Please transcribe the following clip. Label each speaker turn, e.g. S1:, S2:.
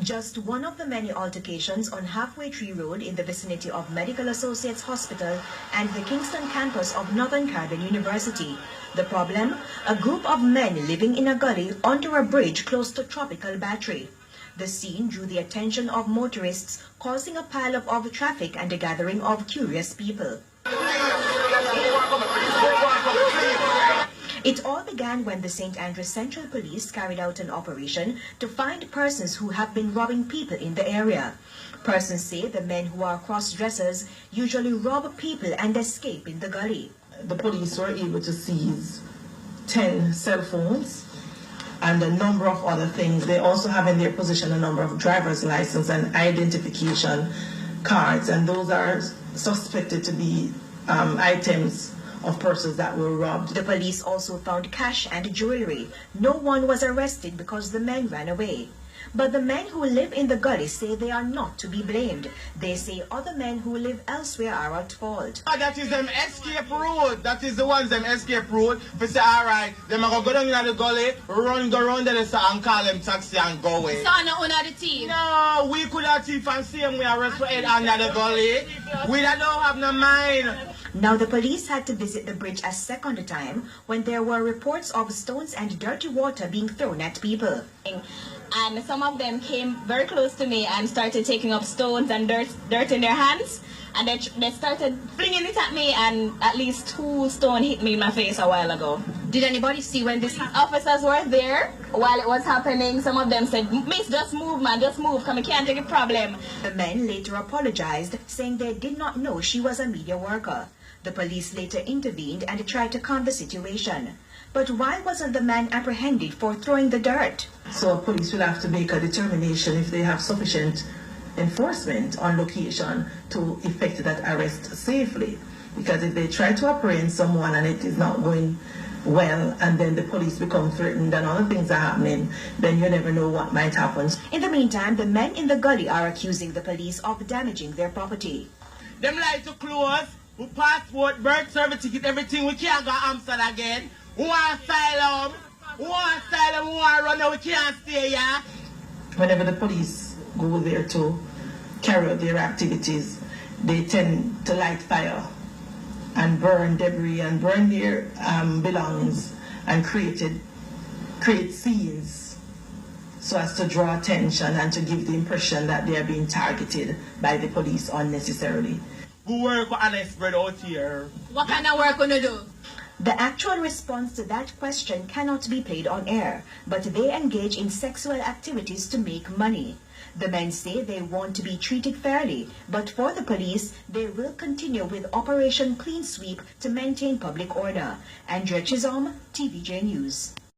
S1: Just one of the many altercations on Halfway Tree Road in the vicinity of Medical Associates Hospital and the Kingston campus of Northern Caribbean University. The problem? A group of men living in a gully onto a bridge close to Tropical Battery. The scene drew the attention of motorists, causing a pile-up of traffic and a gathering of curious people. It all began when the St. Andrews Central Police carried out an operation to find persons who have been robbing people in the area. Persons say the men who are cross-dressers usually rob people and escape in the gully.
S2: The police were able to seize 10 cell phones and a number of other things. They also have in their possession a number of driver's license and identification cards, and those are suspected to be items of persons that were robbed.
S1: The police also found cash and jewelry. No one was arrested because the men ran away. But the men who live in the gully say they are not to be blamed. They say other men who live elsewhere are at fault.
S3: That is them escape road. That is the ones them escape road. We say, alright, them are going to go down in the gully, go around there and call them taxi and go away.
S4: So no own the thief?
S3: No, we could have thief and same way arrest for head under the gully. We don't have no mind.
S1: Now the police had to visit the bridge a second time when there were reports of stones and dirty water being thrown at people.
S4: And some of them came very close to me and started taking up stones and dirt in their hands. And they started flinging it at me, and at least 2 stones hit me in my face a while ago.
S1: Did anybody see when this happened?
S4: Officers were there while it was happening. Some of them said, "Miss, just move, man, just move, come, I can't take a problem."
S1: The men later apologized, saying they did not know she was a media worker. The police later intervened and tried to calm the situation. But why wasn't the man apprehended for throwing the dirt?
S2: So police will have to make a determination if they have sufficient enforcement on location to effect that arrest safely. Because if they try to apprehend someone and it is not going well, and then the police become threatened and other things are happening, then you never know what might happen.
S1: In the meantime, the men in the gully are accusing the police of damaging their property.
S3: Them like to close, who passport, birth certificate, everything. We can't go Amsterdam again. Who want asylum? Who want asylum? Who want run out? We can't stay here.
S2: Whenever the police go there to carry out their activities, they tend to light fire and burn debris and burn their belongings and create scenes so as to draw attention and to give the impression that they are being targeted by the police unnecessarily.
S3: Who work with honest bread out here?
S4: What kind of work gonna do?
S1: The actual response to that question cannot be played on air, but they engage in sexual activities to make money. The men say they want to be treated fairly, but for the police, they will continue with Operation Clean Sweep to maintain public order. Andrea Chisholm, TVJ News.